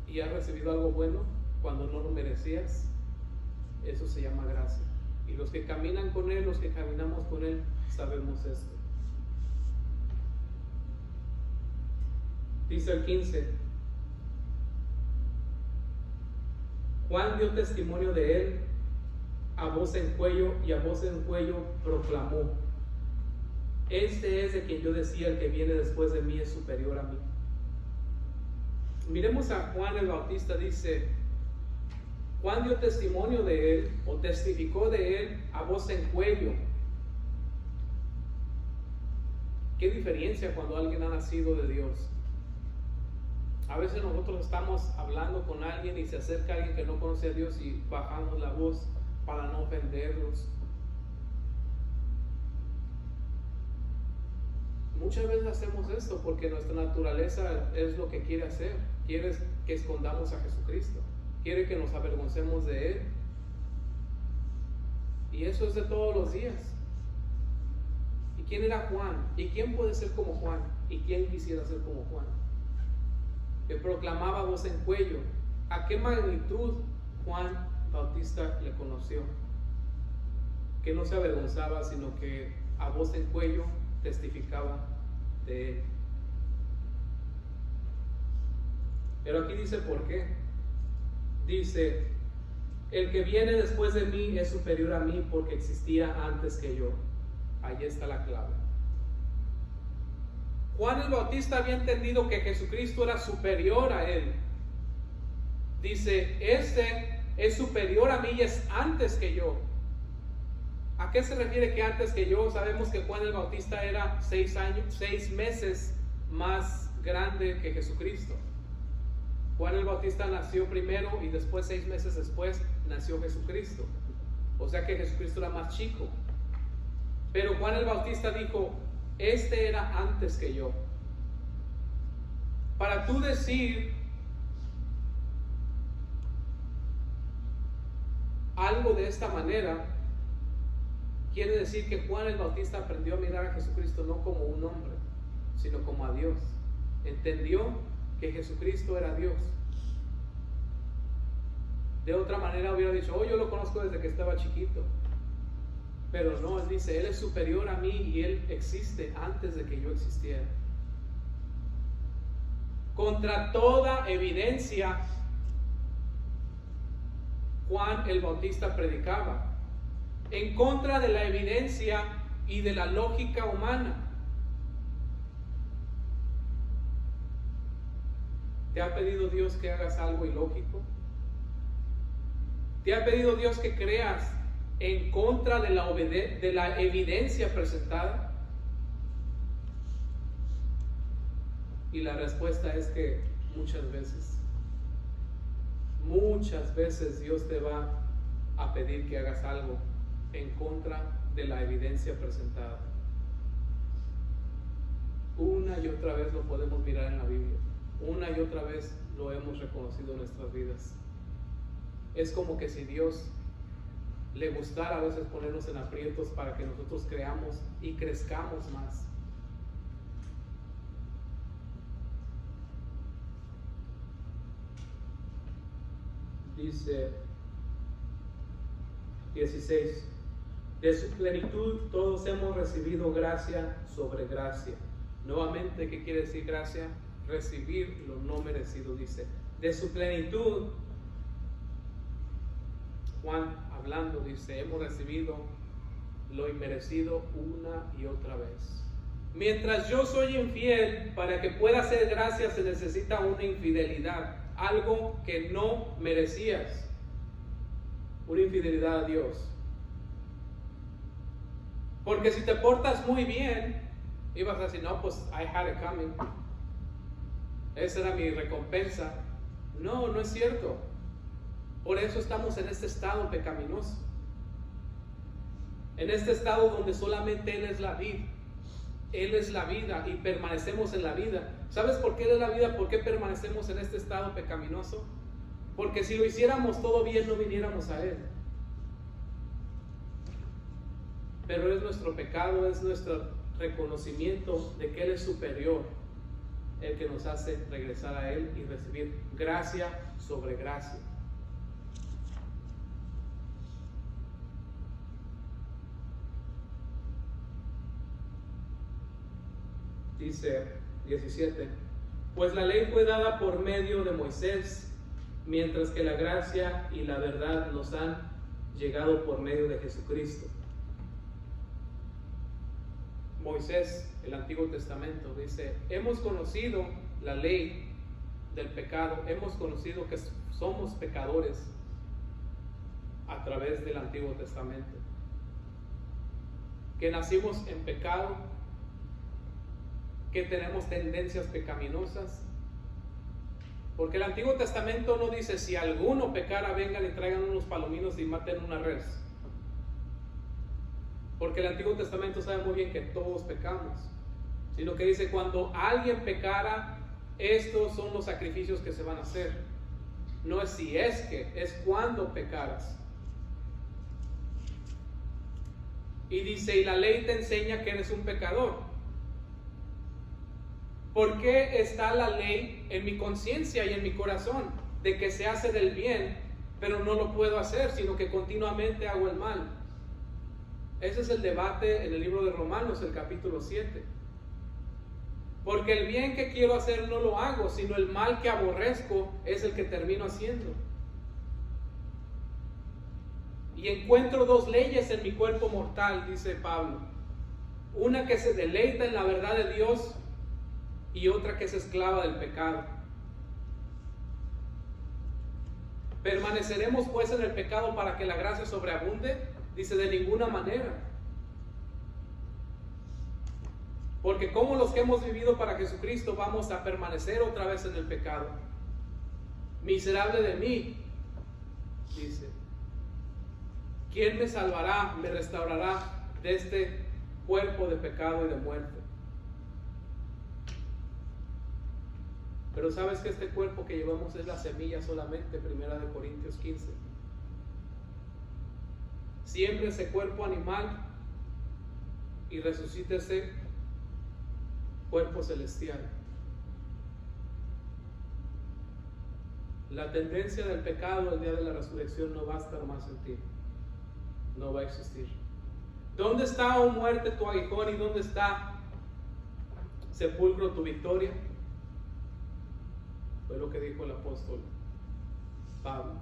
¿Y has recibido algo bueno cuando no lo merecías? Eso se llama gracia. Y los que caminan con Él, los que caminamos con Él, sabemos esto. Dice el 15. Juan dio testimonio de Él a voz en cuello, y a voz en cuello proclamó: este es de quien yo decía, el que viene después de mí es superior a mí. Miremos a Juan el Bautista. Dice, Juan dio testimonio de Él, o testificó de Él a voz en cuello. ¿Qué diferencia cuando alguien ha nacido de Dios? A veces nosotros estamos hablando con alguien y se acerca alguien que no conoce a Dios y bajamos la voz para no ofenderlos. Muchas veces hacemos esto porque nuestra naturaleza es lo que quiere hacer. Quiere que escondamos a Jesucristo. Quiere que nos avergoncemos de Él. Y eso es de todos los días. ¿Y quién era Juan? ¿Y quién puede ser como Juan? ¿Y quién quisiera ser como Juan? Que proclamaba voz en cuello. ¿A qué magnitud Juan Bautista le conoció? Que no se avergonzaba, sino que a voz en cuello testificaba de Él. Pero aquí dice por qué. Dice, el que viene después de mí es superior a mí porque existía antes que yo. Ahí está la clave. Juan el Bautista había entendido que Jesucristo era superior a él. Dice, este es superior a mí y es antes que yo. ¿A qué se refiere que antes que yo? Sabemos que Juan el Bautista era 6 meses más grande que Jesucristo. Juan el Bautista nació primero y después 6 meses después nació Jesucristo. O sea que Jesucristo era más chico. Pero Juan el Bautista dijo, este era antes que yo. Para tú decir algo de esta manera, quiere decir que Juan el Bautista aprendió a mirar a Jesucristo no como un hombre, sino como a Dios. Entendió que Jesucristo era Dios. De otra manera hubiera dicho, oh, yo lo conozco desde que estaba chiquito. Pero no, él dice, Él es superior a mí y Él existe antes de que yo existiera. Contra toda evidencia, Juan el Bautista predicaba. en contra de la evidencia y de la lógica humana. ¿Te ha pedido Dios que hagas algo ilógico? ¿Te ha pedido Dios que creas en contra de la evidencia presentada? Y la respuesta es que muchas veces Dios te va a pedir que hagas algo en contra de la evidencia presentada. Una y otra vez lo podemos mirar en la Biblia. Una y otra vez lo hemos reconocido en nuestras vidas. Es como que si Dios le gustara a veces ponernos en aprietos para que nosotros creamos y crezcamos más. Dice 16: de su plenitud todos hemos recibido gracia sobre gracia. Nuevamente, ¿qué quiere decir gracia? Recibir lo no merecido. Dice, de su plenitud, Juan hablando, dice, hemos recibido lo inmerecido una y otra vez. Mientras yo soy infiel, para que pueda hacer gracia se necesita una infidelidad, algo que no merecías, una infidelidad a Dios. Porque si te portas muy bien, ibas a decir, no, pues I had it coming, esa era mi recompensa. No, no es cierto. Por eso estamos en este estado pecaminoso, en este estado donde solamente Él es la vida. Él es la vida y permanecemos en la vida. ¿Sabes por qué Él es la vida? ¿Por qué permanecemos en este estado pecaminoso? Porque si lo hiciéramos todo bien, no viniéramos a Él. Pero es nuestro pecado, es nuestro reconocimiento de que Él es superior, el que nos hace regresar a Él y recibir gracia sobre gracia. Dice 17: pues la ley fue dada por medio de Moisés, mientras que la gracia y la verdad nos han llegado por medio de Jesucristo. Moisés, el Antiguo Testamento, dice, hemos conocido la ley del pecado, hemos conocido que somos pecadores a través del Antiguo Testamento, que nacimos en pecado, que tenemos tendencias pecaminosas, porque el Antiguo Testamento no dice si alguno pecara, vengan y traigan unos palominos y maten una res, porque el Antiguo Testamento sabe muy bien que todos pecamos, sino que dice cuando alguien pecara, estos son los sacrificios que se van a hacer. No es si es que, es cuando pecaras. Y dice, y la ley te enseña que eres un pecador. ¿Por qué está la ley en mi conciencia y en mi corazón? De que se hace del bien, pero no lo puedo hacer, sino que continuamente hago el mal. Ese es el debate en el libro de Romanos, el capítulo 7. Porque el bien que quiero hacer no lo hago, sino el mal que aborrezco es el que termino haciendo. Y encuentro dos leyes en mi cuerpo mortal, dice Pablo. Una que se deleita en la verdad de Dios y otra que es esclava del pecado. ¿Permaneceremos pues en el pecado para que la gracia sobreabunde? Dice, de ninguna manera. Porque como los que hemos vivido para Jesucristo vamos a permanecer otra vez en el pecado. Miserable de mí, dice. ¿Quién me salvará, me restaurará de este cuerpo de pecado y de muerte? Pero sabes que este cuerpo que llevamos es la semilla solamente, 1 Corintios 15. Siempre ese cuerpo animal y resucita ese cuerpo celestial. La tendencia del pecado el día de la resurrección no va a estar más en ti, no va a existir. ¿Dónde está, oh muerte, tu aguijón, y dónde está, sepulcro, tu victoria? Fue lo que dijo el apóstol Pablo.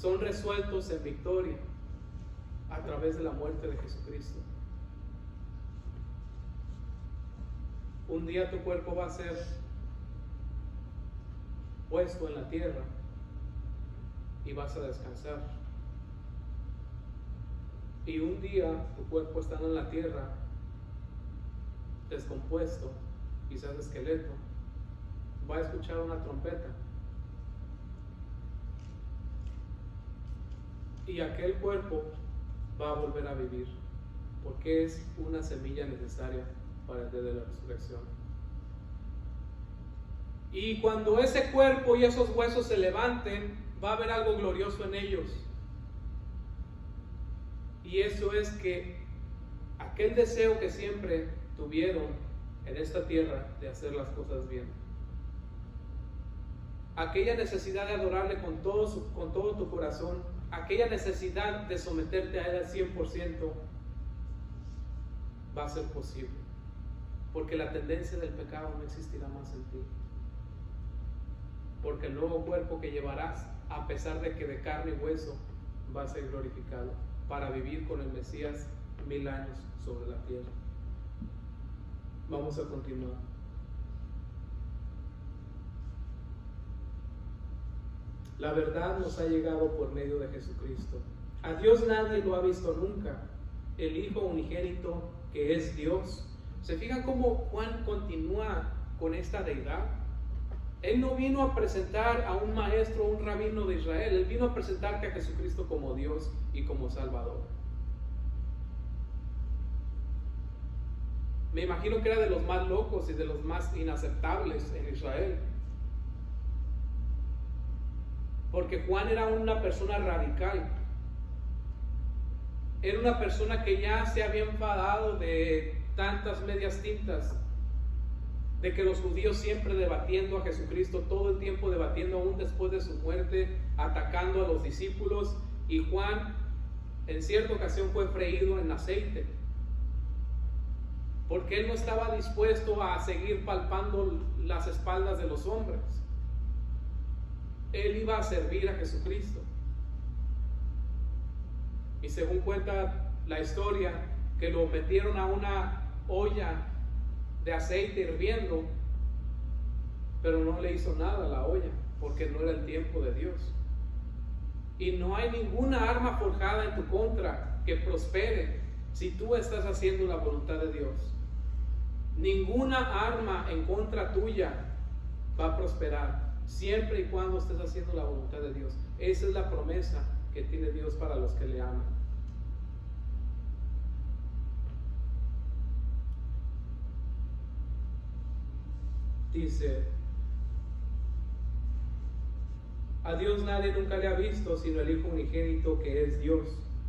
son resueltos en victoria a través de la muerte de Jesucristo. Un día tu cuerpo va a ser puesto en la tierra y vas a descansar. Y un día tu cuerpo estando en la tierra, descompuesto, quizás esqueleto, va a escuchar una trompeta. Y aquel cuerpo va a volver a vivir, porque es una semilla necesaria para el día de la resurrección. Y cuando ese cuerpo y esos huesos se levanten, va a haber algo glorioso en ellos. Y eso es que aquel deseo que siempre tuvieron en esta tierra de hacer las cosas bien, aquella necesidad de adorarle con todo tu corazón, aquella necesidad de someterte a Él al 100%, va a ser posible, porque la tendencia del pecado no existirá más en ti, porque el nuevo cuerpo que llevarás, a pesar de que de carne y hueso, va a ser glorificado para vivir con el Mesías 1000 años sobre la tierra. Vamos a continuar. La verdad nos ha llegado por medio de Jesucristo. A Dios nadie lo ha visto nunca. El Hijo unigénito, que es Dios. ¿Se fijan cómo Juan continúa con esta deidad? Él no vino a presentar a un maestro, un rabino de Israel. Él vino a presentarte a Jesucristo como Dios y como Salvador. Me imagino que era de los más locos y de los más inaceptables en Israel. Porque Juan era una persona radical. Era una persona que ya se había enfadado de tantas medias tintas, de que los judíos siempre debatiendo a Jesucristo, todo el tiempo debatiendo aún después de su muerte, atacando a los discípulos. Y Juan en cierta ocasión fue freído en aceite, porque él no estaba dispuesto a seguir palpando las espaldas de los hombres. Él iba a servir a Jesucristo. Y según cuenta la historia, que lo metieron a una olla de aceite hirviendo, pero no le hizo nada a la olla, porque no era el tiempo de Dios. Y no hay ninguna arma forjada en tu contra que prospere si tú estás haciendo la voluntad de Dios. Ninguna arma en contra tuya va a prosperar, siempre y cuando estés haciendo la voluntad de Dios. Esa es la promesa que tiene Dios para los que le aman. Dice: a Dios nadie nunca le ha visto, sino el Hijo unigénito, que es Dios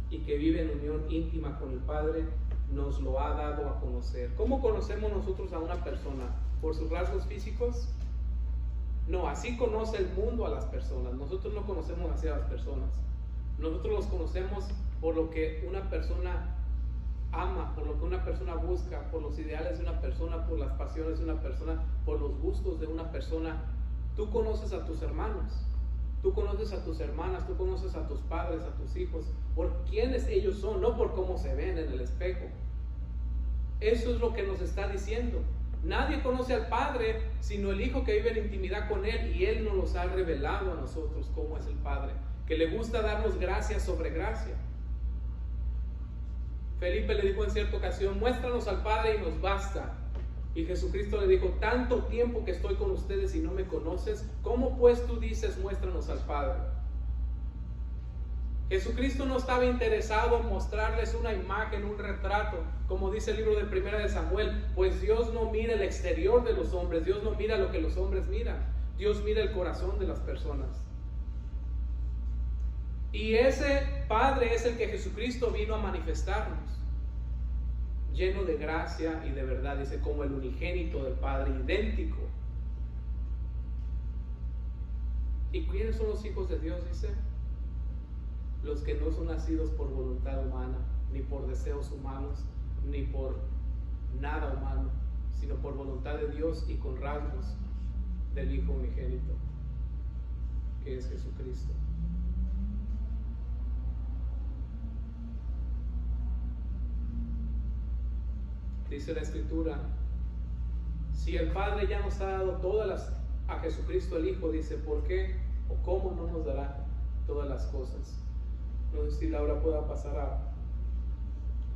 y que vive en unión íntima con el Padre, nos lo ha dado a conocer. ¿Cómo conocemos nosotros a una persona? ¿Por sus rasgos físicos? No, así conoce el mundo a las personas. Nosotros no conocemos así a las personas. Nosotros los conocemos por lo que una persona ama, por lo que una persona busca, por los ideales de una persona, por las pasiones de una persona, por los gustos de una persona. Tú conoces a tus hermanos, tú conoces a tus hermanas, tú conoces a tus padres, a tus hijos, por quiénes ellos son, no por cómo se ven en el espejo. Eso es lo que nos está diciendo. Nadie conoce al Padre sino el Hijo, que vive en intimidad con Él, y Él nos los ha revelado a nosotros cómo es el Padre, que le gusta darnos gracia sobre gracia. Felipe le dijo en cierta ocasión: muéstranos al Padre y nos basta. Y Jesucristo le dijo: tanto tiempo que estoy con ustedes y no me conoces, ¿cómo pues tú dices muéstranos al Padre? Jesucristo no estaba interesado en mostrarles una imagen, un retrato, como dice el libro de Primera de Samuel, pues Dios no mira el exterior de los hombres, Dios no mira lo que los hombres miran, Dios mira el corazón de las personas. Y ese Padre es el que Jesucristo vino a manifestarnos, lleno de gracia y de verdad, dice, como el unigénito del Padre, idéntico. ¿Y quiénes son los hijos de Dios? Dice: los que no son nacidos por voluntad humana, ni por deseos humanos, ni por nada humano, sino por voluntad de Dios y con rasgos del Hijo unigénito, que es Jesucristo. Dice la Escritura, si el Padre ya nos ha dado a Jesucristo el Hijo, dice, ¿por qué o cómo no nos dará todas las cosas? No sé si Laura pueda pasar a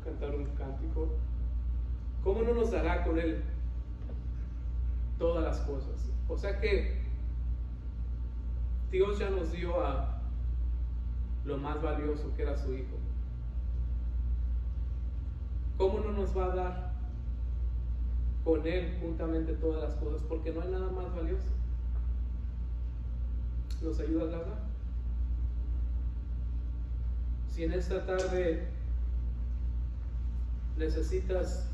cantar un cántico. ¿Cómo no nos dará con Él todas las cosas? O sea que Dios ya nos dio a lo más valioso, que era su Hijo. ¿Cómo no nos va a dar con Él juntamente todas las cosas? Porque no hay nada más valioso. ¿Nos ayudas, Laura? Si en esta tarde necesitas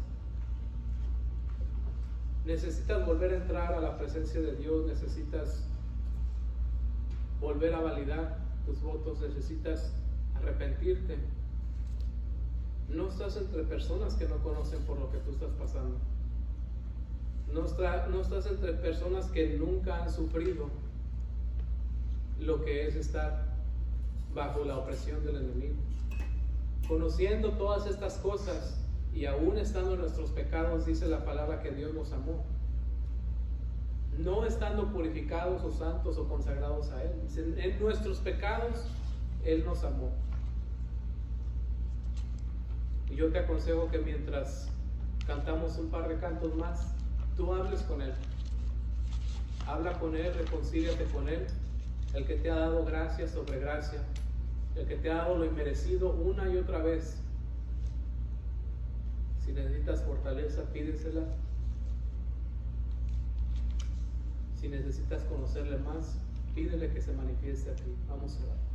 volver a entrar a la presencia de Dios, necesitas volver a validar tus votos, necesitas arrepentirte. No estás entre personas que no conocen por lo que tú estás pasando. No estás entre personas que nunca han sufrido lo que es estar bajo la opresión del enemigo. Conociendo todas estas cosas y aún estando en nuestros pecados, dice la palabra que Dios nos amó. No estando purificados o santos o consagrados a Él. En nuestros pecados Él nos amó. Y yo te aconsejo que mientras cantamos un par de cantos más, tú hables con Él. Habla con Él, reconcíliate con Él, el que te ha dado gracia sobre gracia, el que te ha dado lo inmerecido una y otra vez. Si necesitas fortaleza, pídesela. Si necesitas conocerle más, pídele que se manifieste a ti. Vamos a orar.